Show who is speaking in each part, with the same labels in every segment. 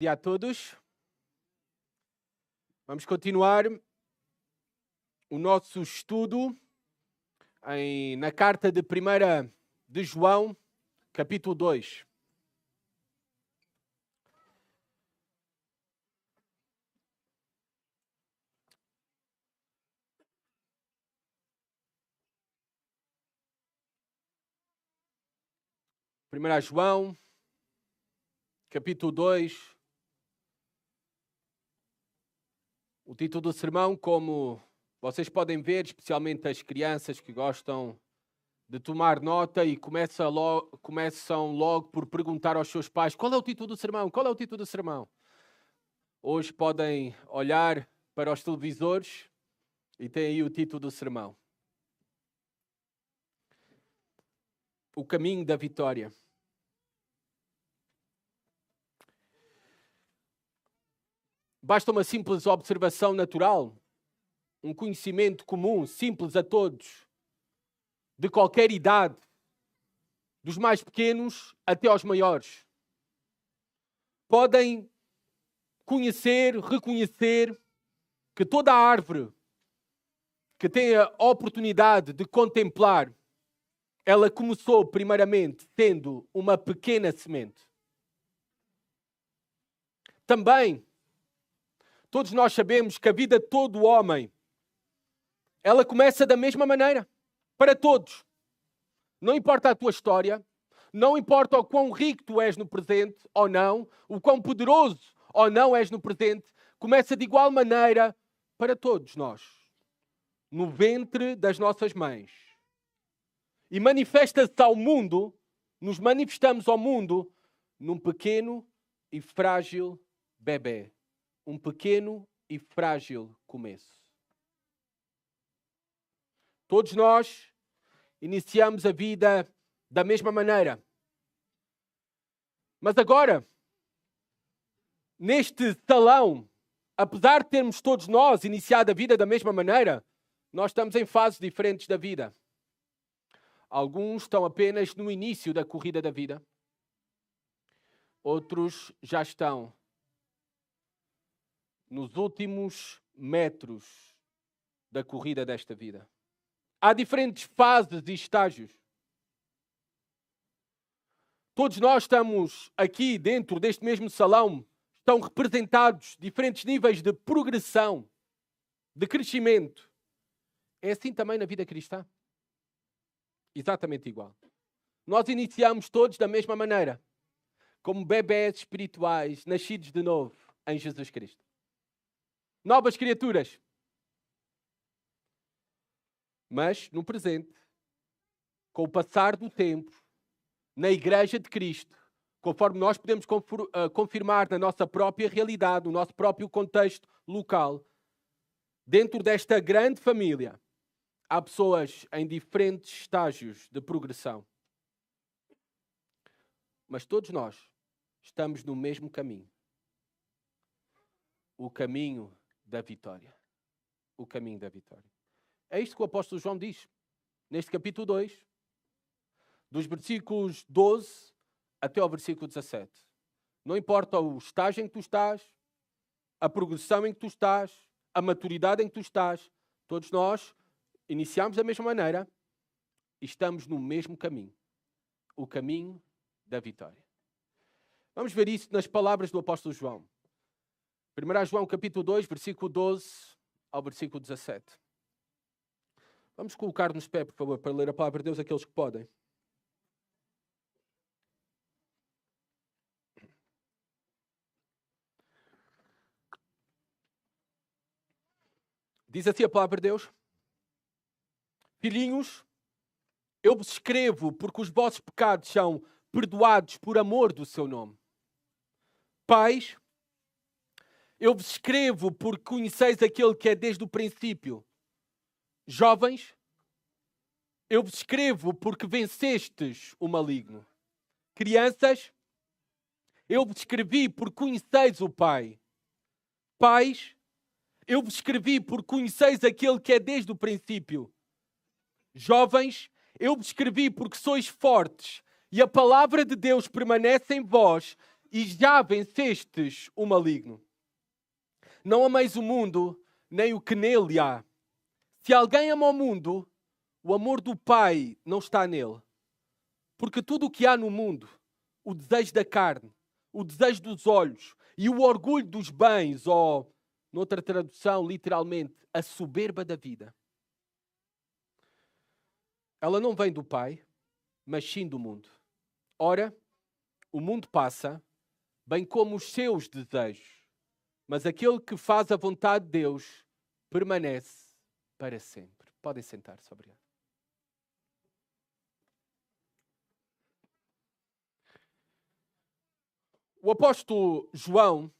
Speaker 1: Dia a todos. Vamos continuar o nosso estudo na carta de 1 de João, capítulo 2. Primeira João, capítulo 2. O título do sermão, como vocês podem ver, especialmente as crianças que gostam de tomar nota e começam logo por perguntar aos seus pais: qual é o título do sermão? Qual é o título do sermão? Hoje podem olhar para os televisores e têm aí o título do sermão: O caminho da vitória. Basta uma simples observação natural, um conhecimento comum, simples a todos, de qualquer idade, dos mais pequenos até aos maiores. Podem reconhecer que toda a árvore que tem a oportunidade de contemplar, ela começou primeiramente sendo uma pequena semente. Também, todos nós sabemos que a vida de todo homem, ela começa da mesma maneira, para todos. Não importa a tua história, não importa o quão rico tu és no presente ou não, o quão poderoso ou não és no presente, começa de igual maneira para todos nós, no ventre das nossas mães. E manifesta-se ao mundo, nos manifestamos ao mundo, num pequeno e frágil bebê. Um pequeno e frágil começo. Todos nós iniciamos a vida da mesma maneira. Mas agora, neste salão, apesar de termos todos nós iniciado a vida da mesma maneira, nós estamos em fases diferentes da vida. Alguns estão apenas no início da corrida da vida. Outros já estão nos últimos metros da corrida desta vida. Há diferentes fases e estágios. Todos nós estamos aqui dentro deste mesmo salão, estão representados diferentes níveis de progressão, de crescimento. É assim também na vida cristã. Exatamente igual. Nós iniciamos todos da mesma maneira, como bebés espirituais, nascidos de novo em Jesus Cristo. Novas criaturas. Mas, no presente, com o passar do tempo, na Igreja de Cristo, conforme nós podemos confirmar na nossa própria realidade, no nosso próprio contexto local, dentro desta grande família, há pessoas em diferentes estágios de progressão. Mas todos nós estamos no mesmo caminho. O caminho da vitória. O caminho da vitória. É isto que o apóstolo João diz, neste capítulo 2, dos versículos 12 até ao versículo 17. Não importa o estágio em que tu estás, a progressão em que tu estás, a maturidade em que tu estás, todos nós iniciamos da mesma maneira e estamos no mesmo caminho. O caminho da vitória. Vamos ver isso nas palavras do apóstolo João. 1 João capítulo 2, versículo 12 ao versículo 17. Vamos colocar-nos de pé, por favor, para ler a palavra de Deus, aqueles que podem. Diz assim a palavra de Deus: Filhinhos, eu vos escrevo porque os vossos pecados são perdoados por amor do seu nome. Pais, eu vos escrevo porque conheceis aquele que é desde o princípio. Jovens, eu vos escrevo porque vencestes o maligno. Crianças, eu vos escrevi porque conheceis o Pai. Pais, eu vos escrevi porque conheceis aquele que é desde o princípio. Jovens, eu vos escrevi porque sois fortes e a palavra de Deus permanece em vós e já vencestes o maligno. Não ameis o mundo, nem o que nele há. Se alguém ama o mundo, o amor do Pai não está nele. Porque tudo o que há no mundo, o desejo da carne, o desejo dos olhos e o orgulho dos bens, ou, noutra tradução, literalmente, a soberba da vida, ela não vem do Pai, mas sim do mundo. Ora, o mundo passa, bem como os seus desejos, mas aquele que faz a vontade de Deus permanece para sempre. Podem sentar-se, obrigado. O apóstolo João,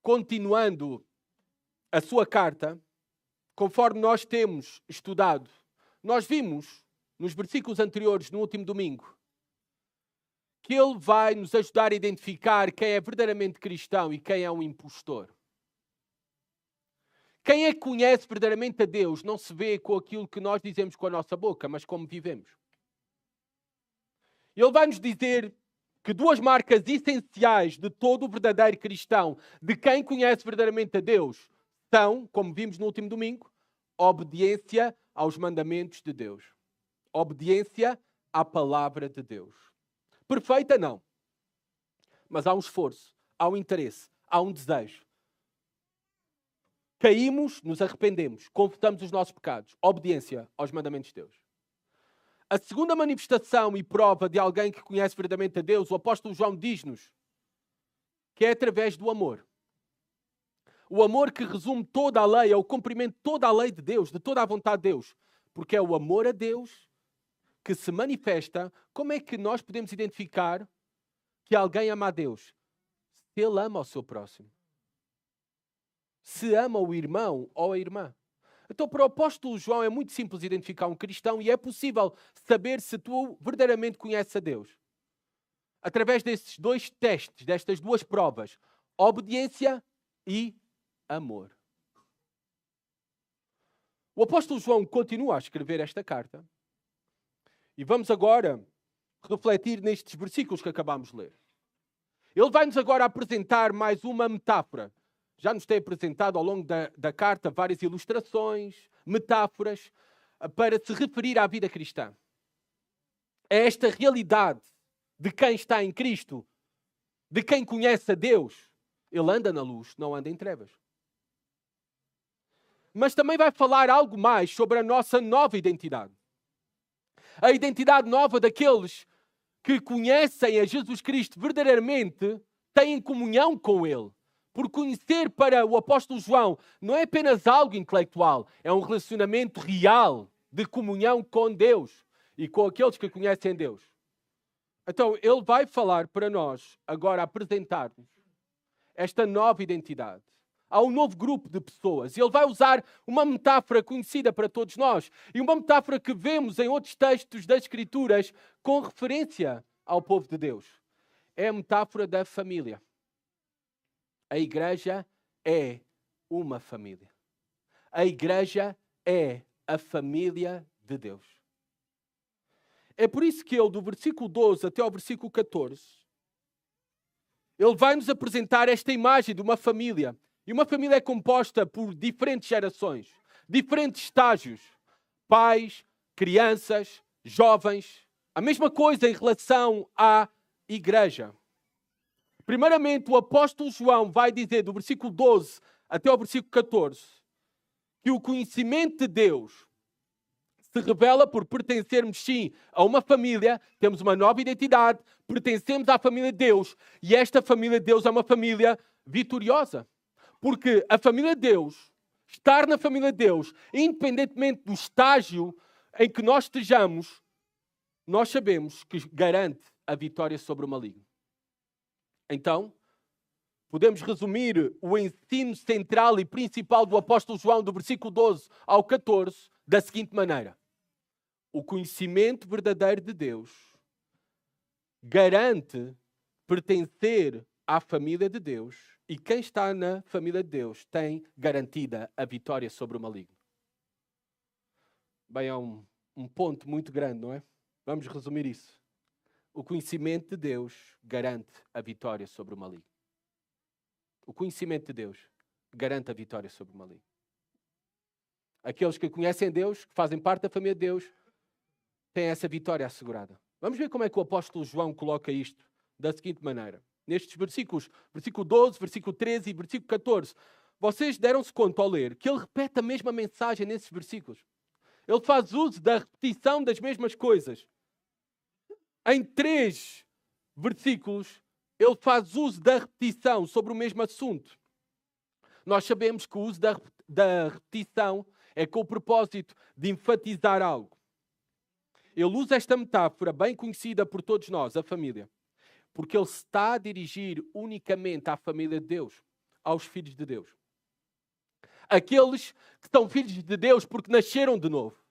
Speaker 1: continuando a sua carta, conforme nós temos estudado, nós vimos nos versículos anteriores, no último domingo, que ele vai nos ajudar a identificar quem é verdadeiramente cristão e quem é um impostor. Quem é que conhece verdadeiramente a Deus não se vê com aquilo que nós dizemos com a nossa boca, mas como vivemos. Ele vai nos dizer que duas marcas essenciais de todo o verdadeiro cristão, de quem conhece verdadeiramente a Deus, são, como vimos no último domingo, obediência aos mandamentos de Deus. Obediência à palavra de Deus. Perfeita, não. Mas há um esforço, há um interesse, há um desejo. Caímos, nos arrependemos, confessamos os nossos pecados. Obediência aos mandamentos de Deus. A segunda manifestação e prova de alguém que conhece verdadeiramente a Deus, o apóstolo João diz-nos que é através do amor. O amor que resume toda a lei, é o cumprimento de toda a lei de Deus, de toda a vontade de Deus. Porque é o amor a Deus que se manifesta. Como é que nós podemos identificar que alguém ama a Deus? Se ele ama o seu próximo. Se ama o irmão ou a irmã. Então, para o apóstolo João é muito simples identificar um cristão e é possível saber se tu verdadeiramente conheces a Deus. Através desses dois testes, destas duas provas, obediência e amor. O apóstolo João continua a escrever esta carta e vamos agora refletir nestes versículos que acabamos de ler. Ele vai-nos agora apresentar mais uma metáfora. Já nos tem apresentado ao longo da carta várias ilustrações, metáforas, para se referir à vida cristã. É esta realidade de quem está em Cristo, de quem conhece a Deus. Ele anda na luz, não anda em trevas. Mas também vai falar algo mais sobre a nossa nova identidade. A identidade nova daqueles que conhecem a Jesus Cristo verdadeiramente, têm comunhão com Ele. Por conhecer para o apóstolo João não é apenas algo intelectual, é um relacionamento real de comunhão com Deus e com aqueles que conhecem Deus. Então, ele vai falar para nós, agora apresentar-nos esta nova identidade. Há um novo grupo de pessoas e ele vai usar uma metáfora conhecida para todos nós e uma metáfora que vemos em outros textos das Escrituras com referência ao povo de Deus. É a metáfora da família. A igreja é uma família. A igreja é a família de Deus. É por isso que ele, do versículo 12 até ao versículo 14, ele vai nos apresentar esta imagem de uma família. E uma família é composta por diferentes gerações, diferentes estágios. Pais, crianças, jovens. A mesma coisa em relação à igreja. Primeiramente, o apóstolo João vai dizer, do versículo 12 até ao versículo 14, que o conhecimento de Deus se revela por pertencermos, sim, a uma família, temos uma nova identidade, pertencemos à família de Deus, e esta família de Deus é uma família vitoriosa. Porque a família de Deus, estar na família de Deus, independentemente do estágio em que nós estejamos, nós sabemos que garante a vitória sobre o maligno. Então, podemos resumir o ensino central e principal do apóstolo João, do versículo 12 ao 14, da seguinte maneira. O conhecimento verdadeiro de Deus garante pertencer à família de Deus e quem está na família de Deus tem garantida a vitória sobre o maligno. Bem, é um ponto muito grande, não é? Vamos resumir isso. O conhecimento de Deus garante a vitória sobre o maligno. O conhecimento de Deus garante a vitória sobre o maligno. Aqueles que conhecem Deus, que fazem parte da família de Deus, têm essa vitória assegurada. Vamos ver como é que o apóstolo João coloca isto da seguinte maneira. Nestes versículos, versículo 12, versículo 13 e versículo 14, vocês deram-se conta ao ler que ele repete a mesma mensagem nesses versículos. Ele faz uso da repetição das mesmas coisas. Em 3 versículos, ele faz uso da repetição sobre o mesmo assunto. Nós sabemos que o uso da repetição é com o propósito de enfatizar algo. Ele usa esta metáfora bem conhecida por todos nós, a família, porque ele está a dirigir unicamente à família de Deus, aos filhos de Deus. Aqueles que são filhos de Deus porque nasceram de novo.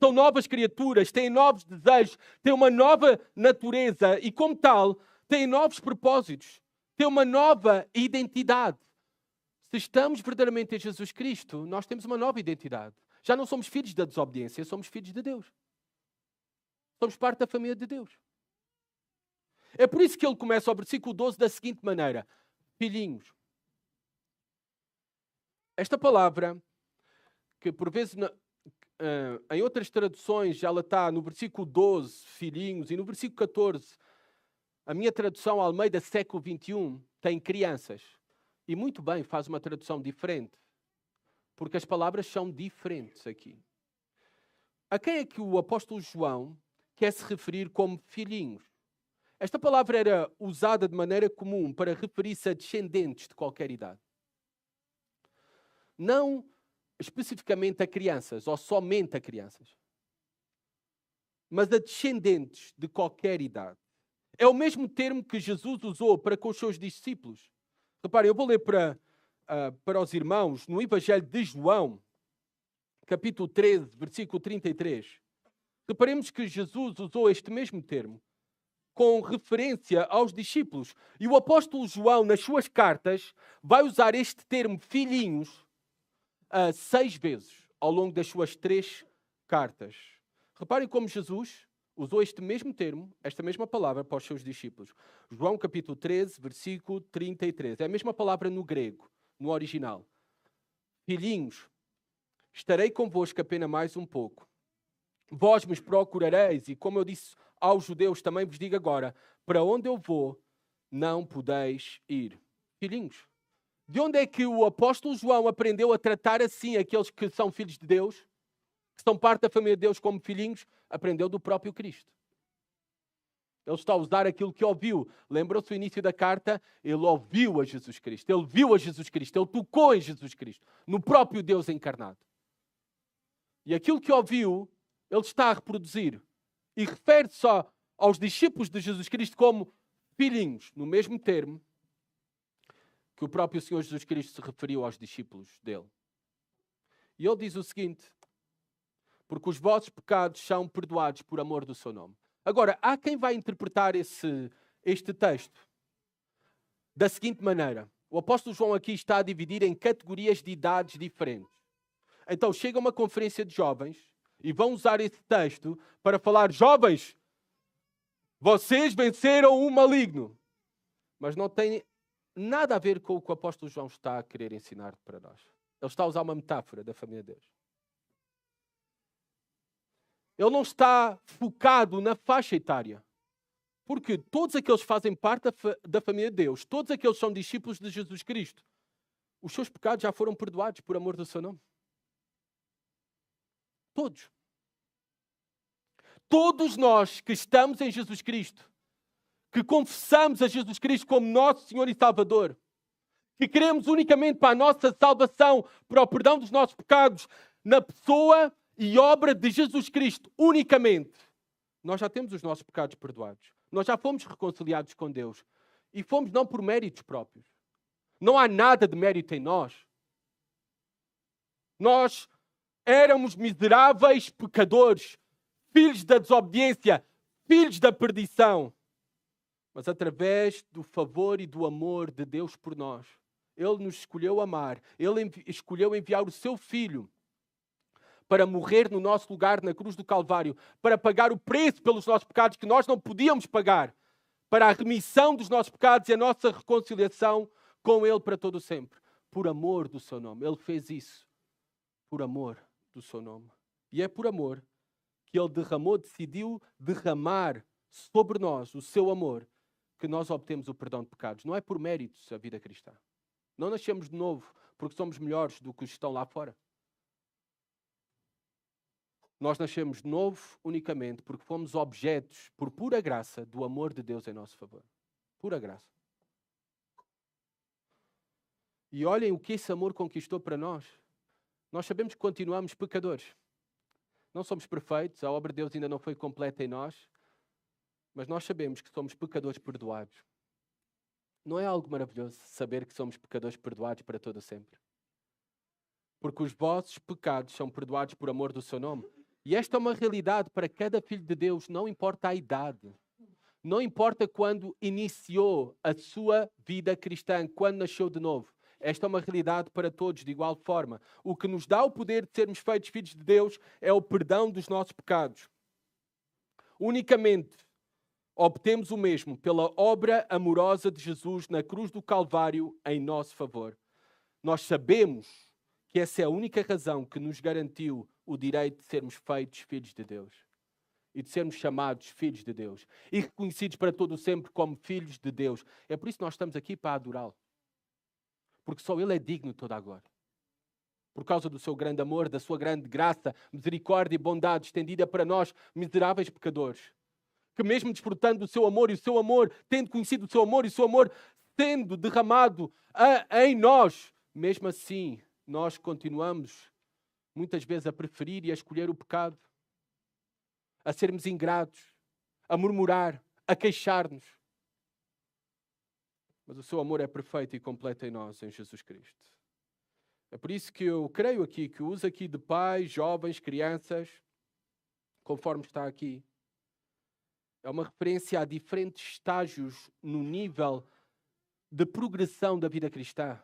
Speaker 1: São novas criaturas, têm novos desejos, têm uma nova natureza e, como tal, têm novos propósitos, têm uma nova identidade. Se estamos verdadeiramente em Jesus Cristo, nós temos uma nova identidade. Já não somos filhos da desobediência, somos filhos de Deus. Somos parte da família de Deus. É por isso que ele começa o versículo 12 da seguinte maneira: filhinhos. Esta palavra, que por vezes em outras traduções ela está no versículo 12, filhinhos, e no versículo 14, a minha tradução Almeida século XXI tem crianças. E muito bem, faz uma tradução diferente. Porque as palavras são diferentes aqui. A quem é que o apóstolo João quer se referir como filhinhos? Esta palavra era usada de maneira comum para referir-se a descendentes de qualquer idade. Não especificamente a crianças, ou somente a crianças. Mas a descendentes de qualquer idade. É o mesmo termo que Jesus usou para com os seus discípulos. Reparem, eu vou ler para os irmãos no Evangelho de João, capítulo 13, versículo 33. Reparemos que Jesus usou este mesmo termo com referência aos discípulos. E o apóstolo João, nas suas cartas, vai usar este termo filhinhos 6 vezes ao longo das suas 3 cartas. Reparem como Jesus usou este mesmo termo, esta mesma palavra para os seus discípulos. João capítulo 13, versículo 33. É a mesma palavra no grego, no original. Filhinhos, estarei convosco apenas mais um pouco. Vós me procurareis, e como eu disse aos judeus, também vos digo agora, para onde eu vou, não podeis ir. Filhinhos, de onde é que o apóstolo João aprendeu a tratar assim aqueles que são filhos de Deus, que são parte da família de Deus como filhinhos? Aprendeu do próprio Cristo. Ele está a usar aquilo que ouviu. Lembram-se do início da carta? Ele ouviu a Jesus Cristo. Ele viu a Jesus Cristo. Ele tocou em Jesus Cristo. No próprio Deus encarnado. E aquilo que ouviu, ele está a reproduzir. E refere-se só aos discípulos de Jesus Cristo como filhinhos, no mesmo termo que o próprio Senhor Jesus Cristo se referiu aos discípulos dele. E ele diz o seguinte: porque os vossos pecados são perdoados por amor do seu nome. Agora, há quem vai interpretar este texto da seguinte maneira. O apóstolo João aqui está a dividir em categorias de idades diferentes. Então, chega uma conferência de jovens e vão usar esse texto para falar: jovens, vocês venceram o maligno. Mas não tem nada a ver com o que o apóstolo João está a querer ensinar para nós. Ele está a usar uma metáfora da família de Deus. Ele não está focado na faixa etária. Porque todos aqueles que fazem parte da família de Deus, todos aqueles que são discípulos de Jesus Cristo, os seus pecados já foram perdoados por amor do seu nome. Todos. Todos nós que estamos em Jesus Cristo, que confessamos a Jesus Cristo como nosso Senhor e Salvador, que queremos unicamente para a nossa salvação, para o perdão dos nossos pecados, na pessoa e obra de Jesus Cristo, unicamente, nós já temos os nossos pecados perdoados. Nós já fomos reconciliados com Deus. E fomos não por méritos próprios. Não há nada de mérito em nós. Nós éramos miseráveis pecadores, filhos da desobediência, filhos da perdição. Mas através do favor e do amor de Deus por nós, Ele nos escolheu amar. Ele escolheu enviar o seu Filho para morrer no nosso lugar na cruz do Calvário, para pagar o preço pelos nossos pecados que nós não podíamos pagar, para a remissão dos nossos pecados e a nossa reconciliação com Ele para todo o sempre, por amor do seu nome. Ele fez isso por amor do seu nome. E é por amor que Ele decidiu derramar sobre nós o seu amor, que nós obtemos o perdão de pecados. Não é por méritos a vida cristã. Não nascemos de novo porque somos melhores do que os que estão lá fora. Nós nascemos de novo unicamente porque fomos objetos, por pura graça, do amor de Deus em nosso favor. Pura graça. E olhem o que esse amor conquistou para nós. Nós sabemos que continuamos pecadores. Não somos perfeitos, a obra de Deus ainda não foi completa em nós, mas nós sabemos que somos pecadores perdoados. Não é algo maravilhoso saber que somos pecadores perdoados para todo sempre? Porque os vossos pecados são perdoados por amor do seu nome. E esta é uma realidade para cada filho de Deus, não importa a idade. Não importa quando iniciou a sua vida cristã, quando nasceu de novo. Esta é uma realidade para todos, de igual forma. O que nos dá o poder de sermos feitos filhos de Deus é o perdão dos nossos pecados. Unicamente obtemos o mesmo pela obra amorosa de Jesus na cruz do Calvário em nosso favor. Nós sabemos que essa é a única razão que nos garantiu o direito de sermos feitos filhos de Deus. E de sermos chamados filhos de Deus. E reconhecidos para todo o sempre como filhos de Deus. É por isso que nós estamos aqui para adorá-lo. Porque só Ele é digno de toda a glória. Por causa do seu grande amor, da sua grande graça, misericórdia e bondade estendida para nós, miseráveis pecadores. Que mesmo desfrutando do seu amor e o seu amor, tendo conhecido o seu amor e o seu amor sendo derramado em nós, mesmo assim, nós continuamos muitas vezes a preferir e a escolher o pecado, a sermos ingratos, a murmurar, a queixar-nos. Mas o seu amor é perfeito e completo em nós, em Jesus Cristo. É por isso que eu creio aqui, que uso aqui de pais, jovens, crianças, conforme está aqui. É uma referência a diferentes estágios no nível de progressão da vida cristã.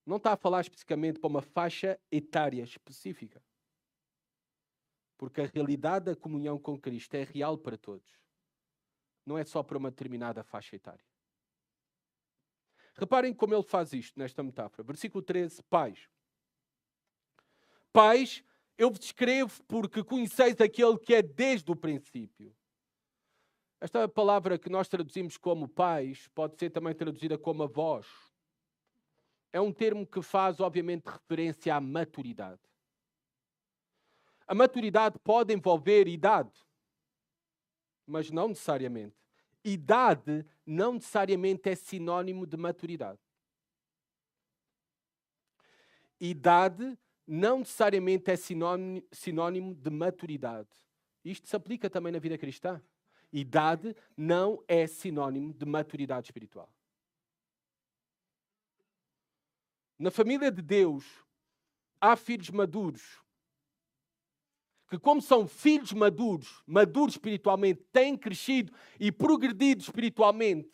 Speaker 1: Não está a falar especificamente para uma faixa etária específica. Porque a realidade da comunhão com Cristo é real para todos. Não é só para uma determinada faixa etária. Reparem como ele faz isto nesta metáfora. Versículo 13, pais. Pais, eu vos escrevo porque conheceis aquele que é desde o princípio. Esta palavra que nós traduzimos como pais pode ser também traduzida como avós. É um termo que faz, obviamente, referência à maturidade. A maturidade pode envolver idade, mas não necessariamente. Idade não necessariamente é sinónimo de maturidade. Idade não necessariamente é sinónimo de maturidade. Isto se aplica também na vida cristã. Idade não é sinónimo de maturidade espiritual. Na família de Deus, há filhos maduros, que como são filhos maduros espiritualmente, têm crescido e progredido espiritualmente,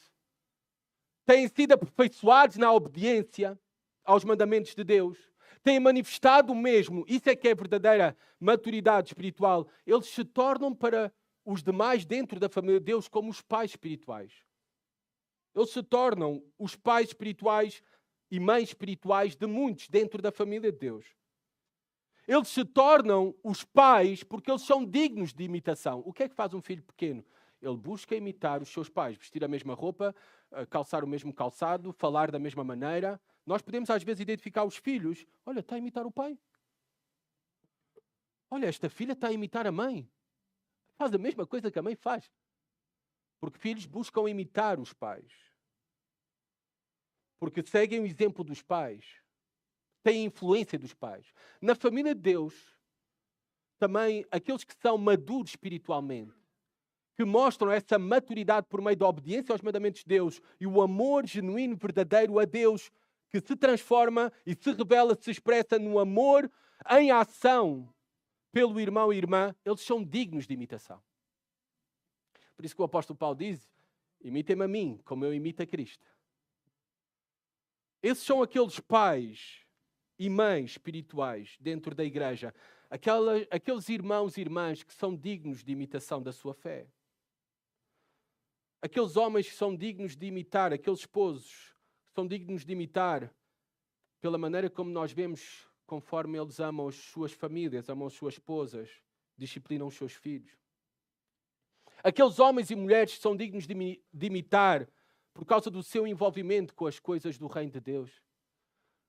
Speaker 1: têm sido aperfeiçoados na obediência aos mandamentos de Deus, têm manifestado o mesmo, isso é que é verdadeira maturidade espiritual. Eles se tornam para os demais dentro da família de Deus como os pais espirituais. Eles se tornam os pais espirituais e mães espirituais de muitos dentro da família de Deus. Eles se tornam os pais porque eles são dignos de imitação. O que é que faz um filho pequeno? Ele busca imitar os seus pais, vestir a mesma roupa, calçar o mesmo calçado, falar da mesma maneira. Nós podemos às vezes identificar os filhos. Olha, está a imitar o pai. Olha, esta filha está a imitar a mãe. Faz a mesma coisa que a mãe faz. Porque filhos buscam imitar os pais. Porque seguem o exemplo dos pais. Têm influência dos pais. Na família de Deus, também aqueles que são maduros espiritualmente, que mostram essa maturidade por meio da obediência aos mandamentos de Deus e o amor genuíno, verdadeiro a Deus, que se transforma e se revela, se expressa no amor em ação pelo irmão e irmã, eles são dignos de imitação. Por isso que o apóstolo Paulo diz, imitem-me a mim, como eu imito a Cristo. Esses são aqueles pais e mães espirituais dentro da igreja. aqueles irmãos e irmãs que são dignos de imitação da sua fé. Aqueles homens que são dignos de imitar, aqueles esposos que são dignos de imitar pela maneira como nós vemos, conforme eles amam as suas famílias, amam as suas esposas, disciplinam os seus filhos. Aqueles homens e mulheres que são dignos de imitar por causa do seu envolvimento com as coisas do reino de Deus.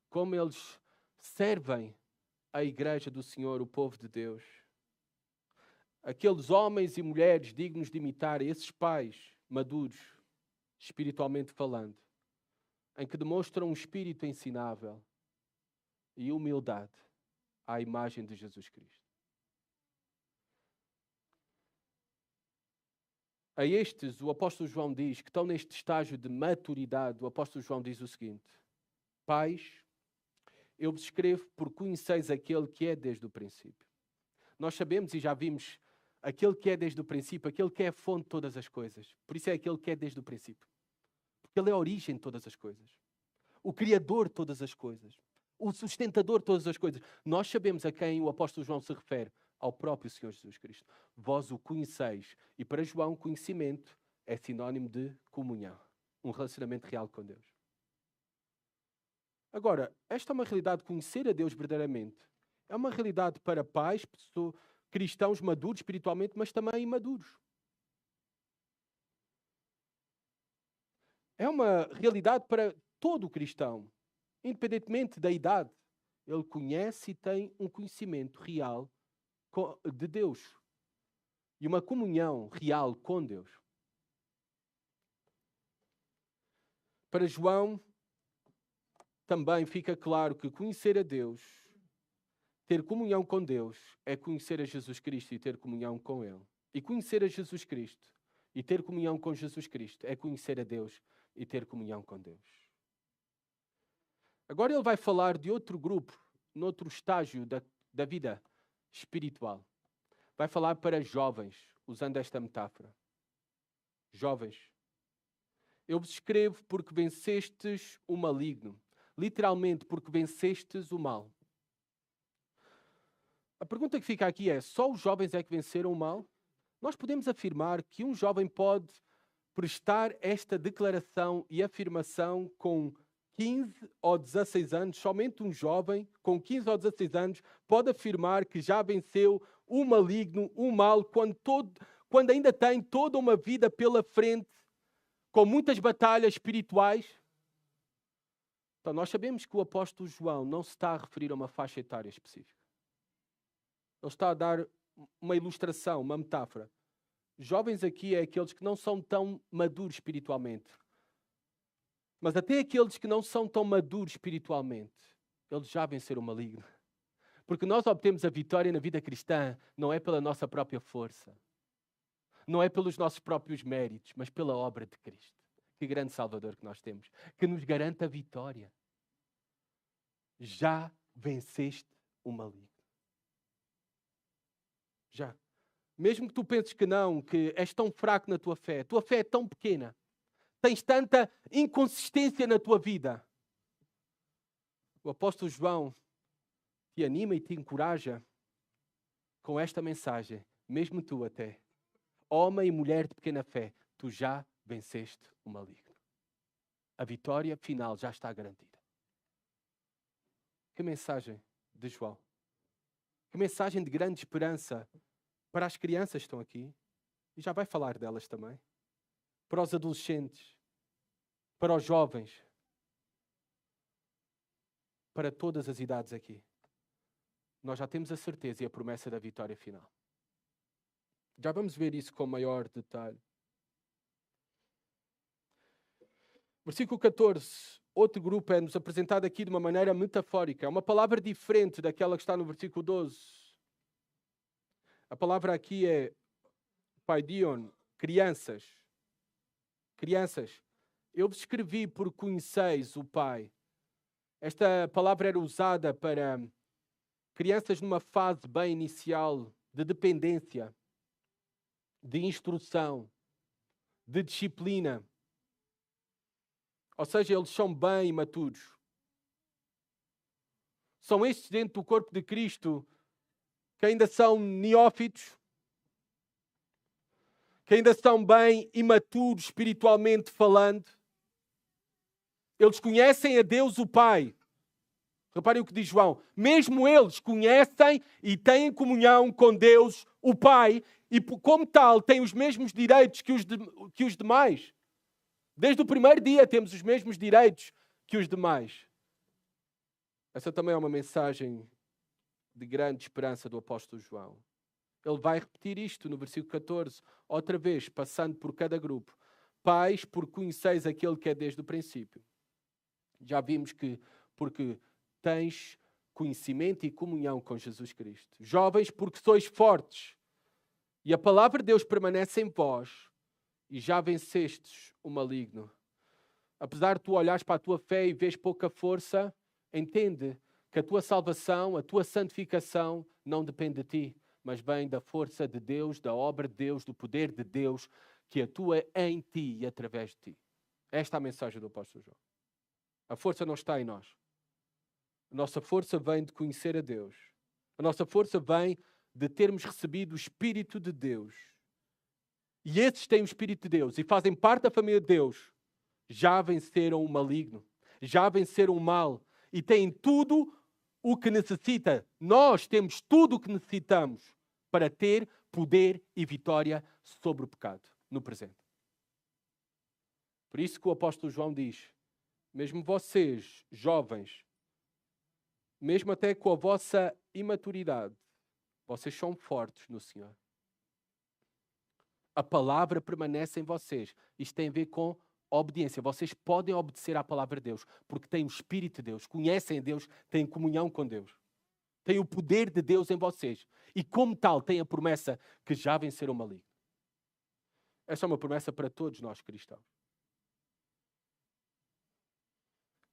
Speaker 1: Como eles servem a igreja do Senhor, o povo de Deus. Aqueles homens e mulheres dignos de imitar esses pais maduros, espiritualmente falando, em que demonstram um espírito ensinável e humildade à imagem de Jesus Cristo. A estes, o apóstolo João diz, que estão neste estágio de maturidade, o apóstolo João diz o seguinte: Pais, eu vos escrevo porque conheceis aquele que é desde o princípio. Nós sabemos e já vimos aquele que é desde o princípio, aquele que é a fonte de todas as coisas. Por isso é aquele que é desde o princípio. Porque ele é a origem de todas as coisas. O criador de todas as coisas. O sustentador de todas as coisas. Nós sabemos a quem o apóstolo João se refere. Ao próprio Senhor Jesus Cristo. Vós o conheceis. E para João, conhecimento é sinónimo de comunhão. Um relacionamento real com Deus. Agora, esta é uma realidade, conhecer a Deus verdadeiramente. É uma realidade para pais, cristãos maduros espiritualmente, mas também imaduros. É uma realidade para todo cristão, independentemente da idade. Ele conhece e tem um conhecimento real de Deus e uma comunhão real com Deus. Para João, também fica claro que conhecer a Deus, ter comunhão com Deus, é conhecer a Jesus Cristo e ter comunhão com Ele. E conhecer a Jesus Cristo e ter comunhão com Jesus Cristo é conhecer a Deus e ter comunhão com Deus. Agora ele vai falar de outro grupo, noutro estágio da vida espiritual. Vai falar para jovens, usando esta metáfora. Jovens, eu vos escrevo porque vencestes o maligno. Literalmente, porque vencestes o mal. A pergunta que fica aqui é, só os jovens é que venceram o mal? Nós podemos afirmar que um jovem pode prestar esta declaração e afirmação com 15 ou 16 anos, somente um jovem com 15 ou 16 anos pode afirmar que já venceu o maligno, o mal, quando ainda tem toda uma vida pela frente, com muitas batalhas espirituais. Então nós sabemos que o apóstolo João não se está a referir a uma faixa etária específica. Ele está a dar uma ilustração, uma metáfora. Jovens aqui é aqueles que não são tão maduros espiritualmente. Mas até aqueles que não são tão maduros espiritualmente, eles já venceram o maligno. Porque nós obtemos a vitória na vida cristã não é pela nossa própria força. Não é pelos nossos próprios méritos, mas pela obra de Cristo. Que grande Salvador que nós temos. Que nos garante a vitória. Já venceste o maligno. Já. Mesmo que tu penses que não, que és tão fraco na tua fé, a tua fé é tão pequena, tens tanta inconsistência na tua vida. O apóstolo João te anima e te encoraja com esta mensagem. Mesmo tu até, homem e mulher de pequena fé, tu já venceste o maligno. A vitória final já está garantida. Que mensagem de João. Que mensagem de grande esperança para as crianças que estão aqui. E já vai falar delas também. Para os adolescentes. Para os jovens. Para todas as idades aqui. Nós já temos a certeza e a promessa da vitória final. Já vamos ver isso com maior detalhe. Versículo 14. Outro grupo é-nos apresentado aqui de uma maneira metafórica. É uma palavra diferente daquela que está no versículo 12. A palavra aqui é paidion, crianças. Crianças. Eu vos escrevi porque conheceis o Pai. Esta palavra era usada para crianças numa fase bem inicial de dependência, de instrução, de disciplina. Ou seja, eles são bem imaturos. São estes dentro do corpo de Cristo que ainda são neófitos, que ainda são bem imaturos espiritualmente falando. Eles conhecem a Deus o Pai. Reparem o que diz João. Mesmo eles conhecem e têm comunhão com Deus o Pai e, como tal, têm os mesmos direitos que os demais. Desde o primeiro dia temos os mesmos direitos que os demais. Essa também é uma mensagem de grande esperança do apóstolo João. Ele vai repetir isto no versículo 14, outra vez, passando por cada grupo. Pais, porque conheceis aquele que é desde o princípio. Já vimos que porque tens conhecimento e comunhão com Jesus Cristo. Jovens, porque sois fortes e a palavra de Deus permanece em vós e já vencestes o maligno. Apesar de tu olhares para a tua fé e vês pouca força, entende que a tua salvação, a tua santificação não depende de ti, mas vem da força de Deus, da obra de Deus, do poder de Deus que atua em ti e através de ti. Esta é a mensagem do apóstolo João. A força não está em nós. A nossa força vem de conhecer a Deus. A nossa força vem de termos recebido o Espírito de Deus. E esses têm o Espírito de Deus e fazem parte da família de Deus. Já venceram o maligno. Já venceram o mal. E têm tudo o que necessita. Nós temos tudo o que necessitamos para ter poder e vitória sobre o pecado no presente. Por isso que o apóstolo João diz, mesmo vocês, jovens, mesmo até com a vossa imaturidade, vocês são fortes no Senhor. A palavra permanece em vocês. Isto tem a ver com obediência. Vocês podem obedecer à palavra de Deus, porque têm o Espírito de Deus, conhecem a Deus, têm comunhão com Deus. Têm o poder de Deus em vocês. E como tal, têm a promessa que já venceram o maligno. Essa é uma promessa para todos nós cristãos.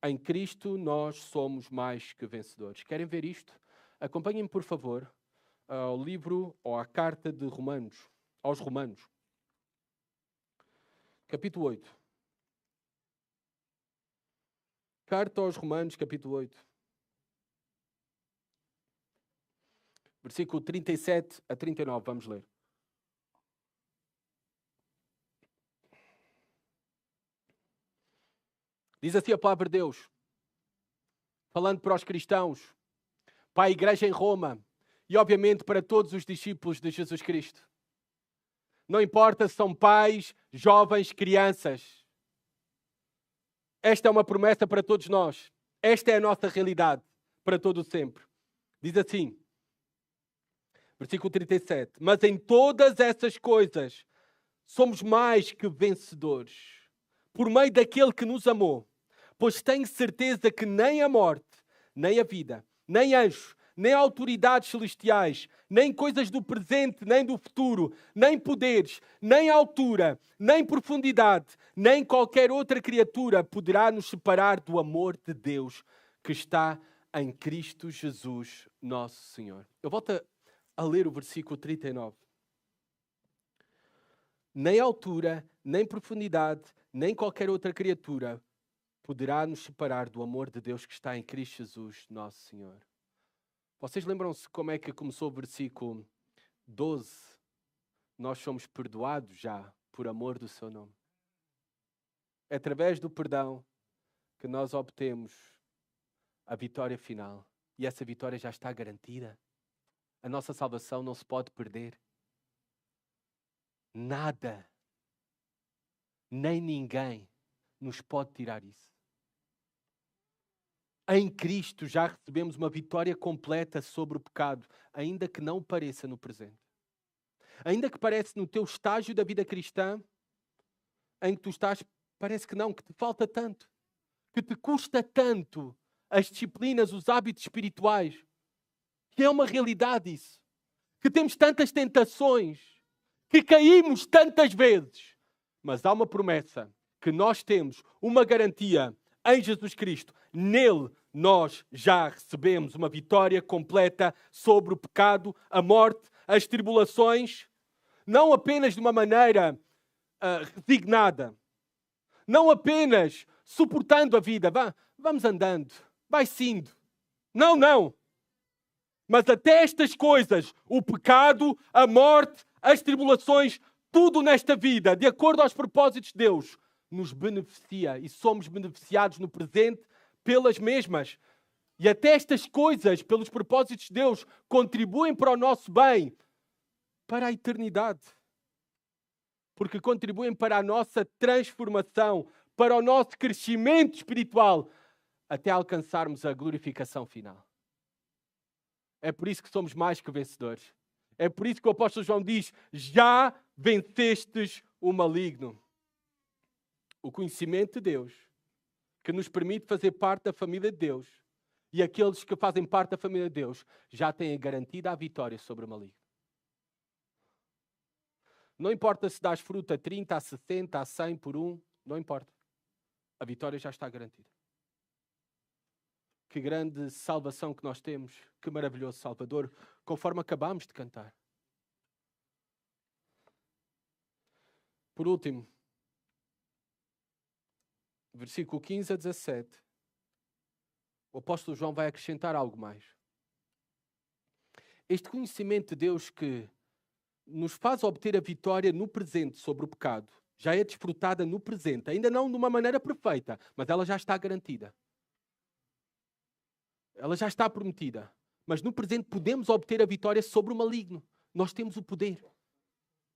Speaker 1: Em Cristo nós somos mais que vencedores. Querem ver isto? Acompanhem-me, por favor, ao livro ou à carta de Romanos, aos Romanos. Capítulo 8. Carta aos Romanos, capítulo 8. Versículo 37 a 39, vamos ler. Diz assim a palavra de Deus, falando para os cristãos, para a igreja em Roma e obviamente para todos os discípulos de Jesus Cristo. Não importa se são pais, jovens, crianças. Esta é uma promessa para todos nós. Esta é a nossa realidade para todo o sempre. Diz assim, versículo 37, mas em todas essas coisas somos mais que vencedores por meio daquele que nos amou, pois tenho certeza que nem a morte, nem a vida, nem anjos, nem autoridades celestiais, nem coisas do presente, nem do futuro, nem poderes, nem altura, nem profundidade, nem qualquer outra criatura poderá nos separar do amor de Deus que está em Cristo Jesus, nosso Senhor. Eu volto a ler o versículo 39. Nem altura, nem profundidade, nem qualquer outra criatura poderá nos separar do amor de Deus que está em Cristo Jesus, nosso Senhor. Vocês lembram-se como é que começou o versículo 12? Nós somos perdoados já por amor do seu nome. É através do perdão que nós obtemos a vitória final. E essa vitória já está garantida. A nossa salvação não se pode perder. Nada, nem ninguém nos pode tirar isso. Em Cristo já recebemos uma vitória completa sobre o pecado, ainda que não pareça no presente. Ainda que pareça no teu estágio da vida cristã, em que tu estás, parece que não, que te falta tanto, que te custa tanto as disciplinas, os hábitos espirituais, que é uma realidade isso, que temos tantas tentações, que caímos tantas vezes, mas há uma promessa, que nós temos uma garantia em Jesus Cristo. Nele nós já recebemos uma vitória completa sobre o pecado, a morte, as tribulações, não apenas de uma maneira resignada, não apenas suportando a vida, vamos andando, vai indo. Não. Mas até estas coisas, o pecado, a morte, as tribulações, tudo nesta vida, de acordo aos propósitos de Deus, nos beneficia e somos beneficiados no presente pelas mesmas. E até estas coisas, pelos propósitos de Deus, contribuem para o nosso bem, para a eternidade. Porque contribuem para a nossa transformação, para o nosso crescimento espiritual, até alcançarmos a glorificação final. É por isso que somos mais que vencedores. É por isso que o apóstolo João diz: já vencestes o maligno. O conhecimento de Deus, que nos permite fazer parte da família de Deus, e aqueles que fazem parte da família de Deus, já têm garantida a vitória sobre o maligno. Não importa se dás fruta a 30, a 60, a 100 por um, não importa. A vitória já está garantida. Que grande salvação que nós temos, que maravilhoso Salvador, conforme acabamos de cantar. Por último, versículo 15 a 17, o apóstolo João vai acrescentar algo mais. Este conhecimento de Deus que nos faz obter a vitória no presente sobre o pecado, já é desfrutada no presente, ainda não de uma maneira perfeita, mas ela já está garantida. Ela já está prometida. Mas no presente podemos obter a vitória sobre o maligno. Nós temos o poder